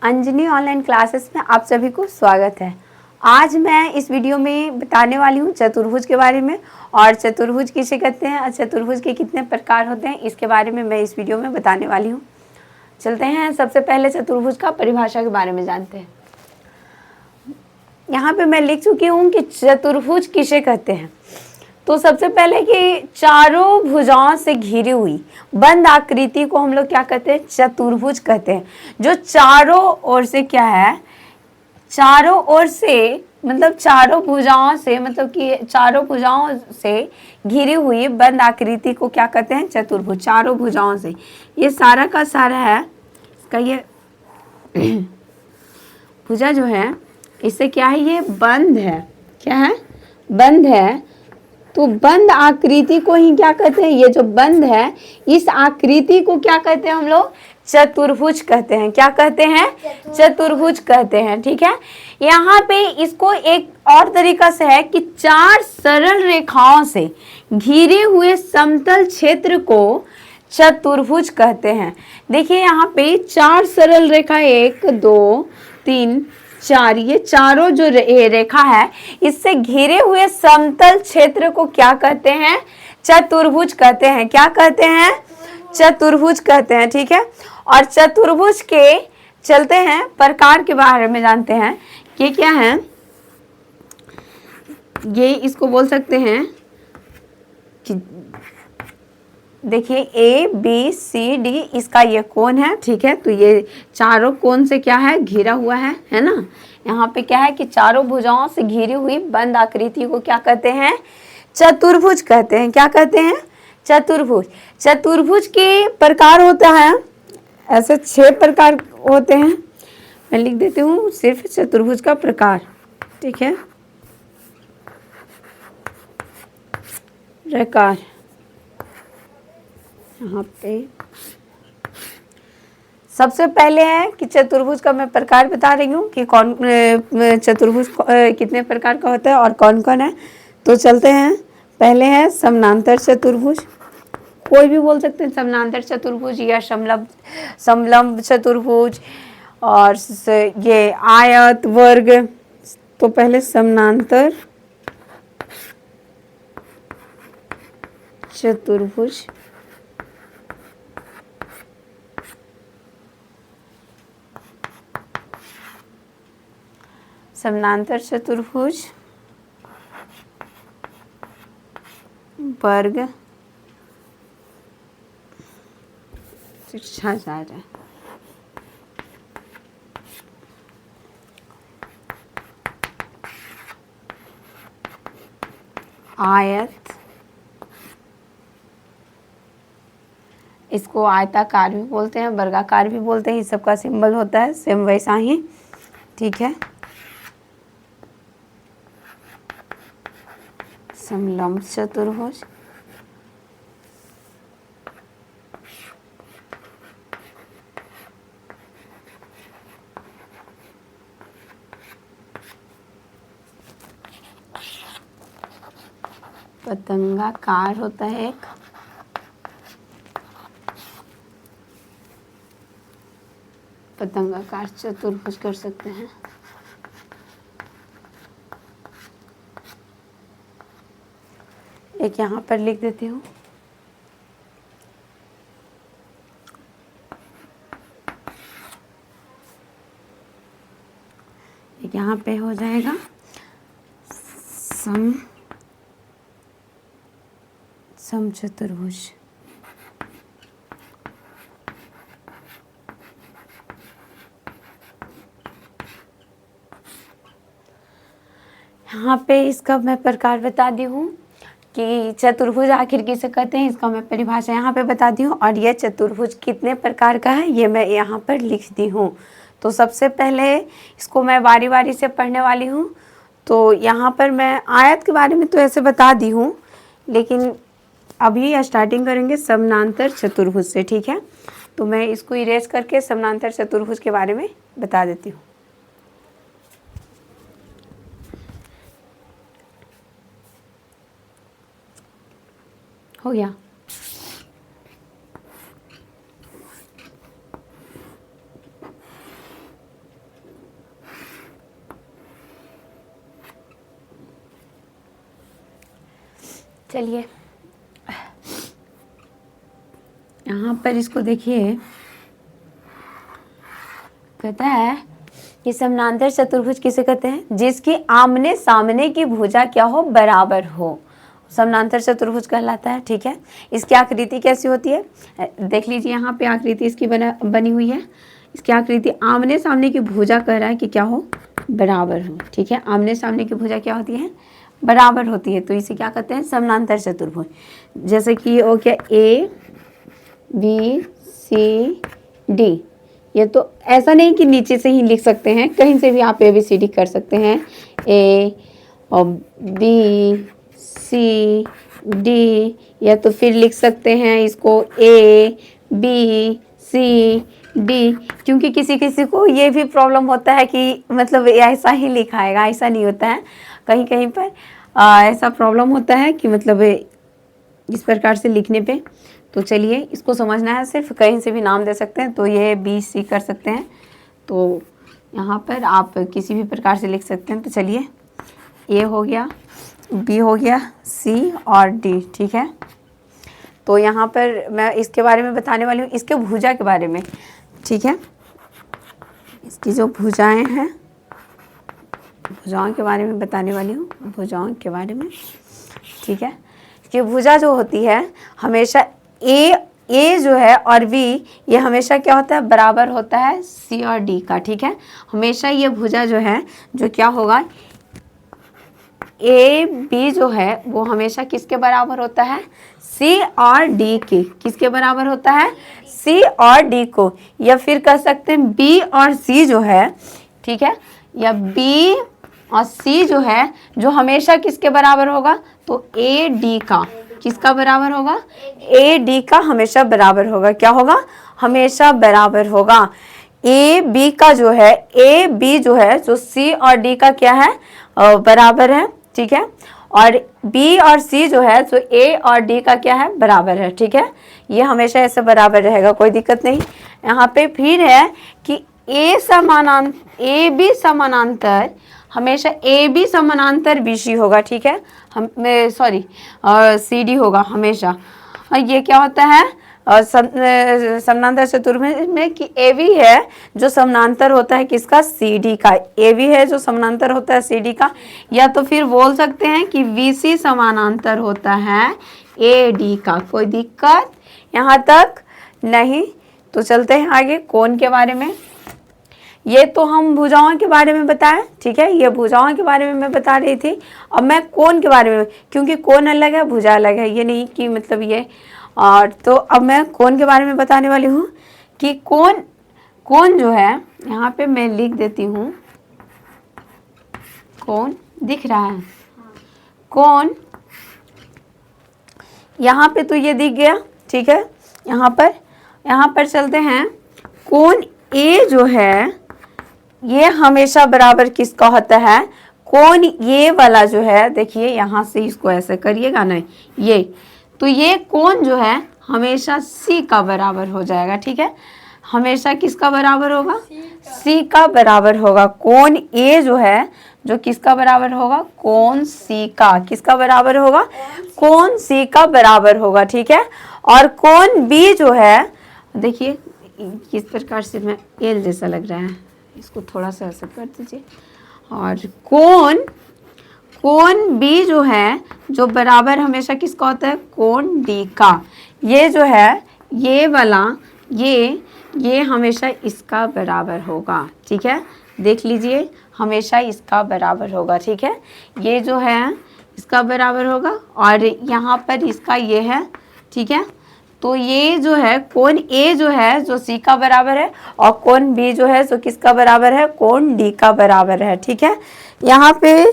Anjani online classes में आप सभी को स्वागत है। आज मैं इस वीडियो में बताने वाली हूँ चतुर्भुज के बारे में, और चतुर्भुज किसे कहते हैं और चतुर्भुज के कितने प्रकार होते हैं इसके बारे में मैं इस वीडियो में बताने वाली हूँ। चलते हैं, सबसे पहले चतुर्भुज का परिभाषा के बारे में जानते हैं। यहाँ पे मैं लिख चुकी हूँ कि चतुर्भुज किसे कहते हैं। तो सबसे पहले कि चारों भुजाओं से घिरी हुई बंद आकृति को हम लोग क्या कहते हैं, चतुर्भुज कहते हैं। जो चारों ओर से क्या है, चारों ओर से मतलब चारों भुजाओं से, मतलब कि चारों भुजाओं से घिरी हुई बंद आकृति को क्या कहते हैं, चतुर्भुज। चारों भुजाओं से, ये सारा का सारा है इसका, ये भुजा जो है इससे क्या है, ये बंद है। क्या है, बंद है। तो बंद आकृति को ही क्या कहते हैं, ये जो बंद है इस आकृति को क्या कहते हैं हम लोग, चतुर्भुज कहते हैं। क्या कहते हैं, चतुर्भुज कहते हैं। ठीक है, यहाँ पे इसको एक और तरीका से है कि चार सरल रेखाओं से घिरे हुए समतल क्षेत्र को चतुर्भुज कहते हैं। देखिए यहाँ पे चार सरल रेखा, 1 2 3 4, ये चारों जो रेखा है इससे घिरे हुए समतल क्षेत्र को क्या कहते हैं, चतुर्भुज कहते हैं। क्या कहते हैं, चतुर्भुज कहते हैं। ठीक है, और चतुर्भुज के चलते हैं प्रकार के बारे में जानते हैं कि क्या है। ये इसको बोल सकते हैं कि देखिए ABCD इसका ये कोण है। ठीक है, तो ये चारों कोण से क्या है, घिरा हुआ है ना। यहाँ पे क्या है कि चारों भुजाओं से घिरी हुई बंद आकृति को क्या कहते हैं, चतुर्भुज कहते हैं। क्या कहते हैं, चतुर्भुज। चतुर्भुज के प्रकार होता है, ऐसे 6 प्रकार होते हैं। मैं लिख देती हूँ सिर्फ चतुर्भुज का प्रकार। ठीक है, प्रकार यहाँ पे सबसे पहले है कि चतुर्भुज का मैं प्रकार बता रही हूँ कि कौन चतुर्भुज कितने प्रकार का होता है और कौन कौन है। तो चलते हैं, पहले है समानांतर चतुर्भुज, कोई भी बोल सकते हैं समानांतर चतुर्भुज या समलंब चतुर्भुज, और ये आयत वर्ग। तो पहले समानांतर चतुर्भुज, समानांतर चतुर्भुज, वर्ग, शिक्षा जा रहा है, आयत, इसको आयताकार भी बोलते हैं, वर्गाकार भी बोलते हैं। इस सब का सिंबल होता है सेम वैसा ही। ठीक है, समलंब चतुर्भुज, पतंगाकार होता है एक, पतंगाकार चतुर्भुज कर सकते हैं। एक यहाँ पर लिख देती हूँ, एक यहाँ पे हो जाएगा सम चतुर्भुज। यहाँ पे इसका मैं प्रकार बता दी हूँ कि चतुर्भुज आखिर किसे कहते हैं, इसका मैं परिभाषा यहाँ पे बता दी हूँ, और यह चतुर्भुज कितने प्रकार का है ये मैं यहाँ पर लिख दी हूँ। तो सबसे पहले इसको मैं बारी बारी से पढ़ने वाली हूँ। तो यहाँ पर मैं आयत के बारे में तो ऐसे बता दी हूँ, लेकिन अभी स्टार्टिंग करेंगे समानांतर चतुर्भुज से। ठीक है, तो मैं इसको इरेज करके समानांतर चतुर्भुज के बारे में बता देती हूँ। हो गया, चलिए यहाँ पर इसको देखिए, कहता है कि समानांतर चतुर्भुज किसे कहते हैं? जिसकी आमने सामने की भुजा क्या हो? बराबर हो, समानांतर चतुर्भुज कहलाता है। ठीक है, इसकी आकृति कैसी होती है? देख लीजिए यहाँ पे आकृति इसकी बनी हुई है। इसकी आकृति आमने सामने की भुजा कह रहा है कि क्या हो? बराबर हो। ठीक है, आमने सामने की भुजा क्या होती है? बराबर होती है, तो इसे क्या कहते हैं? समानांतर चतुर्भुज। जैसे कि वो क्या, ए बी सी डी, ये तो ऐसा नहीं कि नीचे से ही लिख सकते हैं, कहीं से भी आप ए बी सी डी कर सकते हैं। ए और बी सी डी, या तो फिर लिख सकते हैं इसको ए बी सी डी, क्योंकि किसी किसी को ये भी प्रॉब्लम होता है कि मतलब ऐसा ही लिखाएगा, ऐसा नहीं होता है। कहीं कहीं पर ऐसा प्रॉब्लम होता है कि मतलब इस प्रकार से लिखने पे। तो चलिए इसको समझना है, सिर्फ कहीं से भी नाम दे सकते हैं, तो ये बी सी कर सकते हैं, तो यहाँ पर आप किसी भी प्रकार से लिख सकते हैं। तो चलिए ए हो गया, बी हो गया, सी और डी। ठीक है, तो यहाँ पर मैं इसके बारे में बताने वाली हूँ, इसके भुजा के बारे में। ठीक है, इसकी जो भुजाएं हैं, भुजाओं के बारे में बताने वाली हूँ, भुजाओं के बारे में। ठीक है, कि भुजा जो होती है हमेशा ए जो है और बी, ये हमेशा क्या होता है? बराबर होता है सी और डी का। ठीक है, हमेशा ये भुजा जो है, जो क्या होगा, ए बी जो है वो हमेशा किसके बराबर होता है? सी और डी के। किसके बराबर होता है? सी और डी को। या फिर कह सकते हैं बी और सी जो है, ठीक है, या बी और सी जो है, जो हमेशा किसके बराबर होगा? तो ए डी का। किसका बराबर होगा? ए डी का हमेशा बराबर होगा। क्या होगा? हमेशा बराबर होगा। ए बी का जो है, ए बी जो है, जो सी और डी का क्या है? बराबर है। ठीक है, और बी और सी जो है, जो ए और डी का क्या है? बराबर है। ठीक है, ये हमेशा ऐसे बराबर रहेगा, कोई दिक्कत नहीं। यहाँ पे फिर है कि ए बी समानांतर, हमेशा ए बी समानांतर बी सी होगा। ठीक है, सी डी होगा हमेशा। और ये क्या होता है समानांतर चतुर्भुज में कि ए बी है जो समानांतर होता है किसका? सी डी का। ए बी है जो समानांतर होता है सी डी का। या तो फिर बोल सकते हैं कि वी सी समानांतर होता है ए डी का। कोई दिक्कत यहाँ तक नहीं? तो चलते हैं आगे कोण के बारे में। ये तो हम भुजाओं के बारे में बताएं। ठीक है, ये भुजाओं के बारे में मैं बता रही थी। अब मैं कोण के बारे में, क्योंकि कोण अलग है भुजा अलग है, ये नहीं कि मतलब ये। और तो अब मैं कोण के बारे में बताने वाली हूँ कि कोण जो है, यहाँ पे मैं लिख देती हूँ, कोण दिख रहा है, कोण यहाँ पे तो ये दिख गया। ठीक है, यहाँ पर चलते हैं। कोण ए जो है, ये हमेशा बराबर किसका होता है? कोण ये वाला जो है, देखिए यहाँ से इसको ऐसे करिएगा ना, ये तो ये कोण जो है हमेशा सी का बराबर हो जाएगा। ठीक है, हमेशा किसका बराबर होगा? सी का बराबर होगा। कोण ए जो है, जो किसका बराबर होगा? कोण सी का। किसका बराबर होगा? कोण सी का बराबर होगा। ठीक है, और कोण बी जो है, देखिए किस प्रकार से मैं एल जैसा लग रहा है, इसको थोड़ा सा ऐसा कर दीजिए। और कोण बी जो है, जो बराबर हमेशा किसका होता है? कोण डी का। ये जो है, ये वाला, ये हमेशा इसका बराबर होगा। ठीक है, देख लीजिए, हमेशा इसका बराबर होगा। ठीक है, ये जो है इसका बराबर होगा, और यहाँ पर इसका ये है। ठीक है, तो ये जो है कोण ए जो है, जो सी का बराबर है, और कोण बी जो है, जो किसका बराबर है? कोण डी का बराबर है। ठीक है, यहाँ पे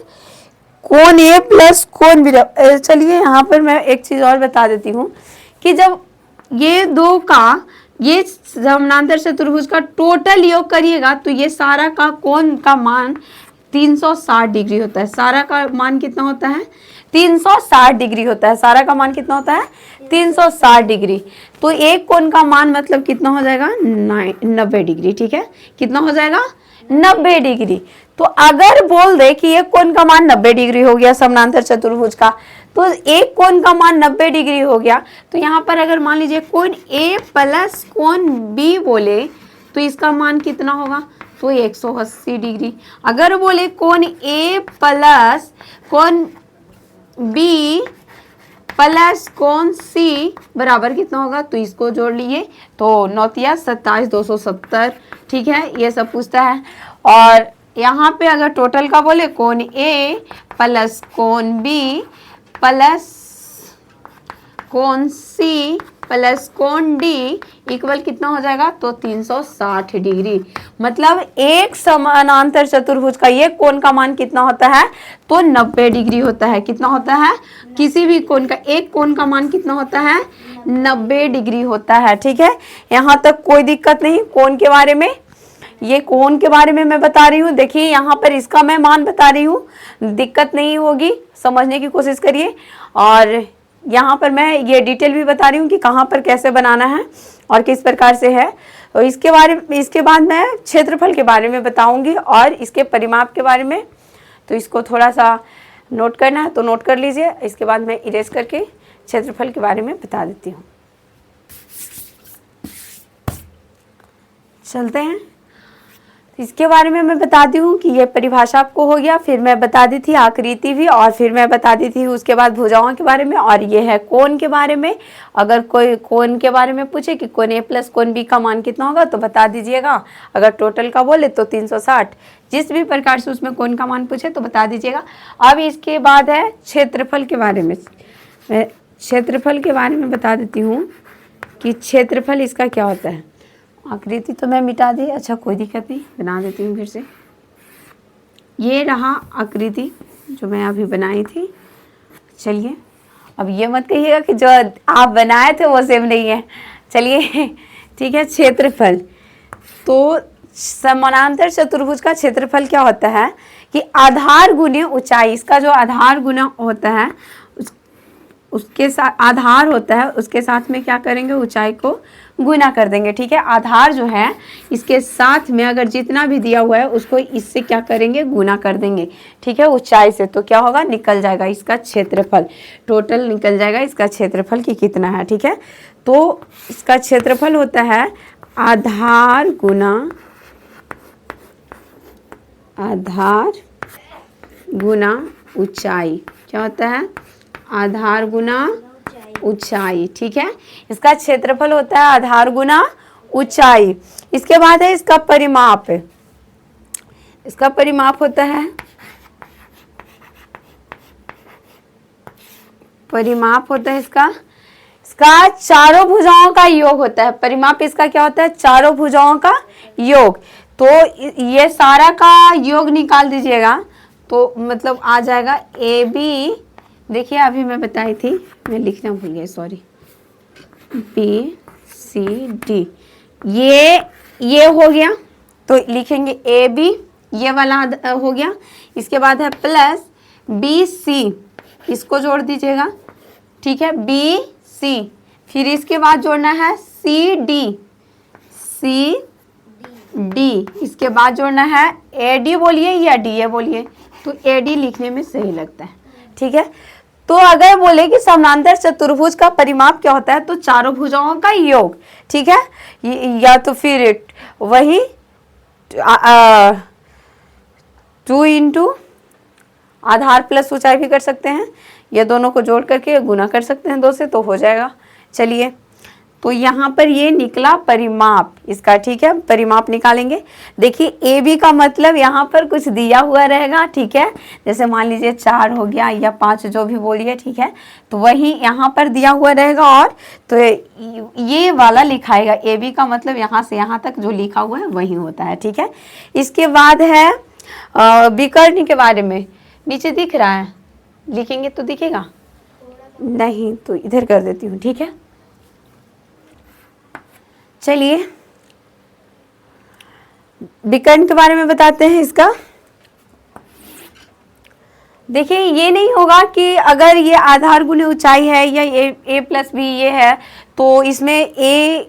कोण ए प्लस कोण बी। चलिए यहाँ पर मैं एक चीज और बता देती हूँ कि जब ये दो का, ये समानांतर चतुर्भुज का टोटल योग करिएगा, तो ये सारा का कोण का मान 360 डिग्री होता है। सारा का मान कितना होता है? 360 डिग्री होता है। सारा का मान कितना होता है? 360 डिग्री। तो एक कोण का मान मतलब कितना हो जाएगा? 90 डिग्री। ठीक है, कितना हो जाएगा? 90 डिग्री। तो अगर बोल दे कि ये कोण का मान 90 डिग्री हो गया समानांतर चतुर्भुज का, तो एक कोण का मान 90 डिग्री हो गया। तो यहाँ पर अगर मान लीजिए कोण A प्लस कोण B बोले तो इसका मान कितना होगा, तो 180 डिग्री। अगर बोले कोण A प्लस कोण B प्लस कोण C बराबर कितना होगा, तो इसको जोड़ लिए तो 9 × 27 270, ठीक है, ये सब पूछता है। और यहाँ पे अगर टोटल का बोले कोण A प्लस कोण B प्लस कोण C प्लस कोण D इक्वल कितना हो जाएगा, तो 360 डिग्री। मतलब एक समानांतर चतुर्भुज का ये कोण का मान कितना होता है, तो 90 डिग्री होता है। कितना होता है, किसी भी कोण का एक कोण का मान कितना होता है, 90 डिग्री होता है, ठीक है। यहाँ तक कोई दिक्कत नहीं। कोण के बारे में, ये कोण के बारे में मैं बता रही हूँ। देखिए यहाँ पर इसका मैं मान बता रही हूँ, दिक्कत नहीं होगी, समझने की कोशिश करिए। और यहाँ पर मैं ये डिटेल भी बता रही हूँ कि कहाँ पर कैसे बनाना है और किस प्रकार से है। तो इसके बाद मैं क्षेत्रफल के बारे में बताऊंगी और इसके परिमाप के बारे में। तो इसको थोड़ा सा नोट करना है तो नोट कर लीजिए। इसके बाद मैं इरेज करके क्षेत्रफल के बारे में बता देती हूँ। चलते हैं। इसके बारे में मैं बताती हूँ कि ये परिभाषा आपको हो गया, फिर मैं बता दी थी आकृति भी, और फिर मैं बता दी थी उसके बाद भुजाओं के बारे में, और ये है कोण के बारे में। अगर कोई कोण के बारे में पूछे कि कोण A प्लस कोण B का मान कितना होगा तो बता दीजिएगा। अगर टोटल का बोले तो 360, जिस भी प्रकार से उसमें कोण का मान पूछे तो बता दीजिएगा। अब इसके बाद है क्षेत्रफल के बारे में। मैं क्षेत्रफल के बारे में बता देती हूँ कि क्षेत्रफल इसका क्या होता है। आकृति तो मैं मिटा दी, अच्छा कोई दिक्कत नहीं, बना देती हूँ फिर से। ये रहा आकृति जो मैं अभी बनाई थी। चलिए, अब ये मत कहिएगा कि जो आप बनाए थे वो सेम नहीं है। चलिए ठीक है। क्षेत्रफल, तो समानांतर चतुर्भुज का क्षेत्रफल क्या होता है कि आधार गुने ऊंचाई। इसका जो आधार गुना होता है उसके साथ आधार होता है, उसके साथ में क्या करेंगे, ऊंचाई को गुना कर देंगे, ठीक है। आधार जो है इसके साथ में अगर जितना भी दिया हुआ है उसको इससे क्या करेंगे, गुना कर देंगे, ठीक है, ऊंचाई से। तो क्या होगा, निकल जाएगा इसका क्षेत्रफल, टोटल निकल जाएगा इसका क्षेत्रफल कि कितना है, ठीक है। तो इसका क्षेत्रफल होता है आधार गुना ऊंचाई। क्या होता है, आधार गुना ऊंचाई, ठीक है। इसका क्षेत्रफल होता है आधार गुना ऊंचाई। इसके बाद है इसका परिमाप। इसका परिमाप होता है, परिमाप होता है इसका चारों भुजाओं का योग होता है। परिमाप इसका क्या होता है, चारों भुजाओं का योग। तो ये सारा का योग निकाल दीजिएगा तो मतलब आ जाएगा AB। देखिए अभी मैं बताई थी, मैं लिखना भूल गई, सॉरी। BCD ये हो गया तो लिखेंगे AB, ये वाला हो गया। इसके बाद है प्लस BC, इसको जोड़ दीजिएगा, ठीक है, BC। फिर इसके बाद जोड़ना है CD, इसके बाद जोड़ना है AD बोलिए या DA बोलिए, तो AD लिखने में सही लगता है, ठीक है। तो अगर बोले कि समानांतर चतुर्भुज का परिमाप क्या होता है, तो चारों भुजाओं का योग, ठीक है, या तो फिर वही 2 × आधार प्लस ऊंचाई भी कर सकते हैं, ये दोनों को जोड़ करके गुना कर सकते हैं 2 से, तो हो जाएगा। चलिए, तो यहाँ पर ये निकला परिमाप इसका, ठीक है, परिमाप निकालेंगे। देखिए AB का मतलब यहाँ पर कुछ दिया हुआ रहेगा, ठीक है, जैसे मान लीजिए 4 हो गया या 5 जो भी बोलिए, ठीक है, तो वही यहाँ पर दिया हुआ रहेगा। और तो ये वाला लिखाएगा, AB का मतलब यहाँ से यहाँ तक जो लिखा हुआ है वही होता है, ठीक है। इसके बाद है विकर्ण के बारे में। नीचे दिख रहा है, लिखेंगे तो दिखेगा नहीं, तो इधर कर देती हूँ, ठीक है। चलिए विकर्ण के बारे में बताते हैं इसका। देखिए ये नहीं होगा कि अगर ये आधार गुने ऊंचाई है या A प्लस B ये है तो इसमें A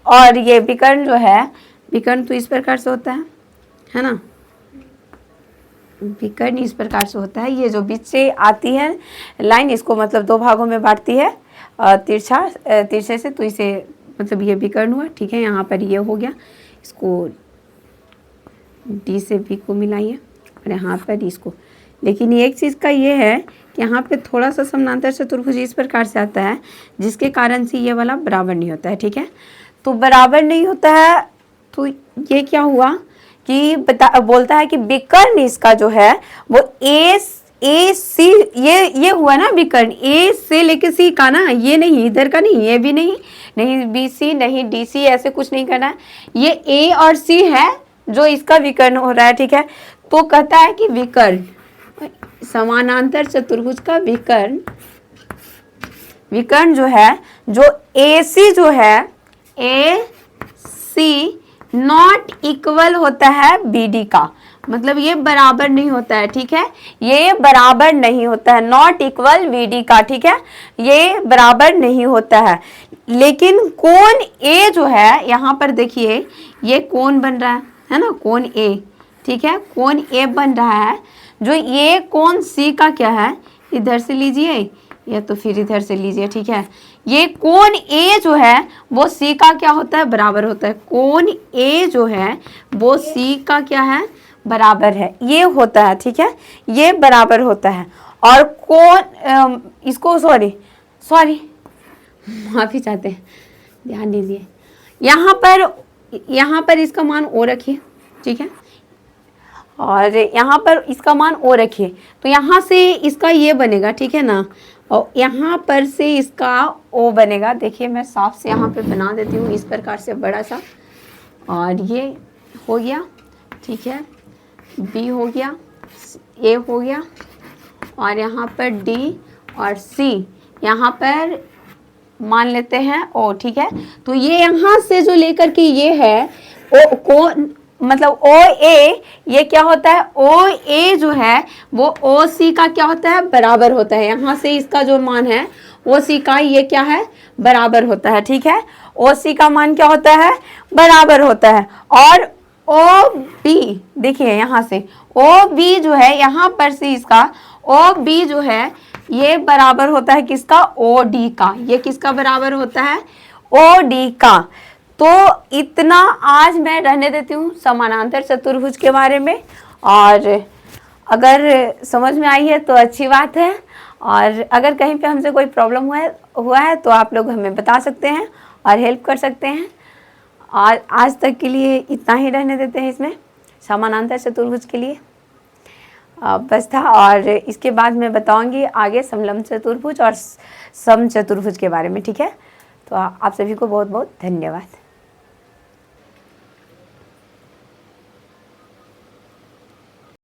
और ये विकर्ण जो है, विकर्ण तो इस प्रकार से होता है ना, विकर्ण इस प्रकार से होता है, ये जो बीच से आती है लाइन, इसको मतलब दो भागों में बांटती है तिरछे से, तो इसे मतलब ये विकर्ण हुआ, ठीक है। यहाँ पर ये हो गया, इसको डी से बी को मिलाइए और यहाँ पर इसको। लेकिन एक चीज़ का ये है कि यहाँ पे थोड़ा सा समानांतर चतुर्भुज इस प्रकार से आता है जिसके कारण से ये वाला बराबर नहीं होता है, ठीक है। तो बराबर नहीं होता है तो ये क्या हुआ कि बोलता है कि विकर्ण इसका जो है वो ए सी, ये हुआ ना विकर्ण, ए से लेके सी का ना, ये नहीं, इधर का नहीं, ये भी नहीं, नहीं बी सी, नहीं डी सी, ऐसे कुछ नहीं करना है। ये ए और सी है जो इसका विकर्ण हो रहा है, ठीक है। तो कहता है कि विकर्ण, समानांतर चतुर्भुज का विकर्ण, विकर्ण जो है, जो ए सी जो है, ए सी नॉट इक्वल होता है बी डी का, मतलब ये बराबर नहीं होता है, ठीक है। ये बराबर नहीं होता है, नॉट इक्वल बी डी का, ठीक है, ये बराबर नहीं होता है। लेकिन कोण ए जो है, यहाँ पर देखिए ये कोण बन रहा है ना, कोण ए, ठीक है, कोण ए बन रहा है। जो ये कोण सी का क्या है, इधर से लीजिए या तो फिर इधर से लीजिए, ठीक है। ये कोण ए जो है वो सी का क्या होता है, बराबर होता है। कोण ए जो है वो सी का क्या है, बराबर है, ये होता है, ठीक है, ये बराबर होता है। और कोण इसको सॉरी माफी चाहते हैं, ध्यान दीजिए, यहाँ पर इसका मान ओ रखिए, ठीक है, और यहाँ पर इसका मान ओ रखिए, तो यहाँ से इसका ये बनेगा, ठीक है ना, और यहाँ पर से इसका ओ बनेगा। देखिए मैं साफ से यहाँ पे बना देती हूँ इस प्रकार से बड़ा सा, और ये हो गया, ठीक है, बी हो गया, ए हो गया, और यहाँ पर डी और सी, यहाँ पर मान लेते हैं ओ, ठीक है। तो ये यहाँ से जो लेकर के ये है ओ को मतलब ओ ए, ये क्या होता है, ओ ए जो है वो ओ सी का क्या होता है, बराबर होता है। यहाँ से इसका जो मान है ओ सी का ये क्या है, बराबर होता है, ठीक है। ओ सी का मान क्या होता है, बराबर होता है। और ओ बी, देखिए यहाँ से ओ बी जो है, यहाँ पर से इसका ओ बी जो है ये बराबर होता है किसका, ओ डी का। ये किसका बराबर होता है, ओ डी का। तो इतना आज मैं रहने देती हूँ समानांतर चतुर्भुज के बारे में, और अगर समझ में आई है तो अच्छी बात है, और अगर कहीं पे हमसे कोई प्रॉब्लम हुआ है तो आप लोग हमें बता सकते हैं और हेल्प कर सकते हैं। और आज तक के लिए इतना ही रहने देते हैं इसमें समानांतर चतुर्भुज के लिए बस था। और इसके बाद मैं बताऊंगी आगे समलंब चतुर्भुज और सम चतुर्भुज के बारे में, ठीक है। तो आप सभी को बहुत बहुत धन्यवाद।